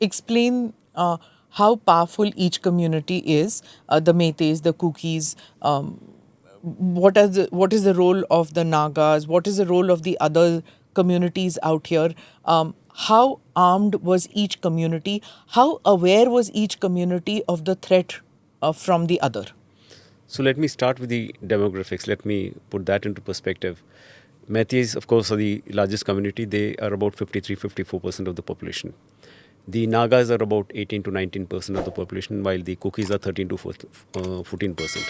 explain how powerful each community is, the Meiteis, the Kukis, what is the role of the Nagas, what is the role of the other communities out here, how armed was each community, how aware was each community of the threat from the other? So let me start with the demographics. Let me put that into perspective. Meiteis, of course, are the largest community. They are about 53-54% of the population. The Nagas are about 18 to 19% of the population, while the Kukis are 13 to 14%.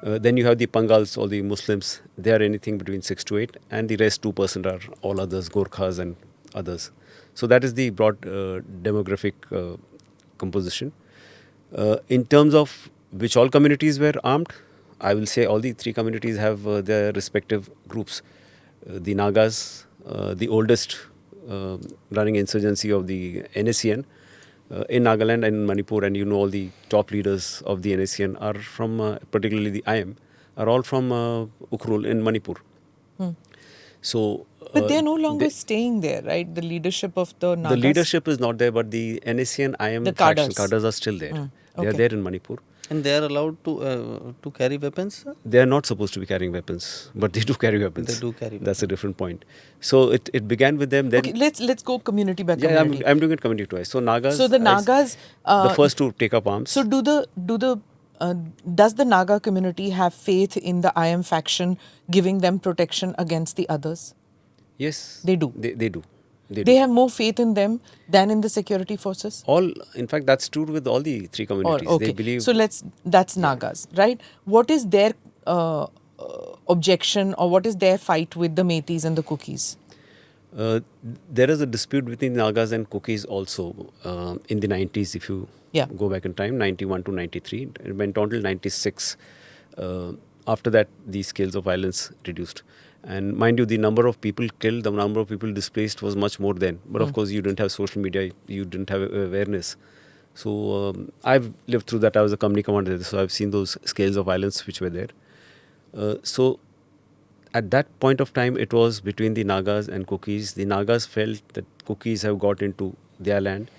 Then you have the Pangals or the Muslims. They are anything between 6 to 8, and the rest 2% are all others, Gorkhas and others. So that is the broad demographic composition. In terms of which all communities were armed, I will say all the three communities have their respective groups. The Nagas, the oldest running insurgency of the NACN in Nagaland and Manipur, and all the top leaders of the NACN are from, particularly the IM, are all from Ukhrul in Manipur. So, but they're no longer staying there, right? The leadership of the Nagas? The leadership is not there, but the NACN IM the faction cadres are still there. They are there in Manipur. And they are allowed to carry weapons? They are not supposed to be carrying weapons, but they do carry weapons. They do carry weapons. That's a different point. So it began with them. Then okay, let's go community by community. I'm doing it community twice. So Nagas. So the Nagas, the first to take up arms. So does the Naga community have faith in the IM faction giving them protection against the others? Yes, they do. They do. They have more faith in them than in the security forces? In fact, that's true with all the three communities. Okay. They believe. So that's Nagas, right? What is their objection, or what is their fight with the Meiteis and the Kukis? There is a dispute between Nagas and Kukis also in the 90s, if you go back in time, 91 to 93. It went on till 96. After that, the scales of violence reduced. And mind you, the number of people killed, the number of people displaced was much more then. But of course, you didn't have social media, you didn't have awareness. So I've lived through that. I was a company commander, so I've seen those scales of violence which were there. So at that point of time, it was between the Nagas and Kukis. The Nagas felt that Kukis have got into their land.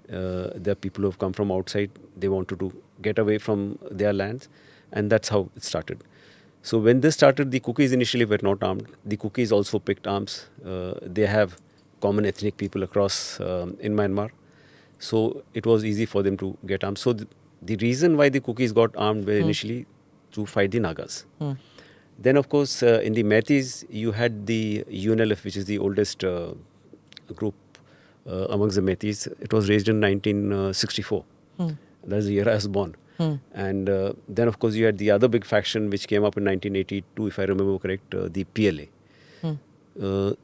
There are people who have come from outside. They wanted to get away from their lands. And that's how it started. So when this started, the Kukis initially were not armed. The Kukis also picked arms. They have common ethnic people across in Myanmar. So it was easy for them to get armed. So the reason why the Kukis got armed were initially to fight the Nagas. Then of course in the Meiteis, you had the UNLF, which is the oldest group amongst the Meiteis. It was raised in 1964. That's the year I was born. And then, of course, you had the other big faction which came up in 1982, if I remember correct, the PLA.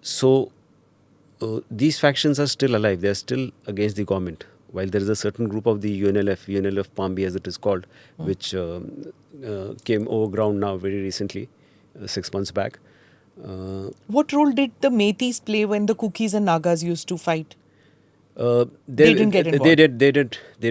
So these factions are still alive. They are still against the government. While there is a certain group of the UNLF Pambi as it is called, which came over ground now very recently, 6 months back. What role did the Meiteis play when the Kukis and Nagas used to fight? They didn't get involved? They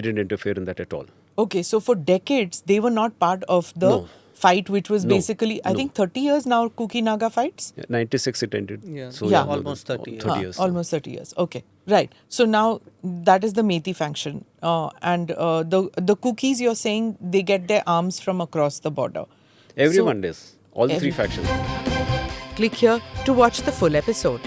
didn't interfere in that at all. Okay, so for decades, they were not part of the fight, which was basically, I think 30 years now, Kuki-Naga fights? 96 it ended. Yeah, so almost 30 years. 30 years. Almost 30 years, okay. Right, so now that is the Meitei faction. And the Kukis, you're saying, they get their arms from across the border. Everyone does. All the three factions. Click here to watch the full episode.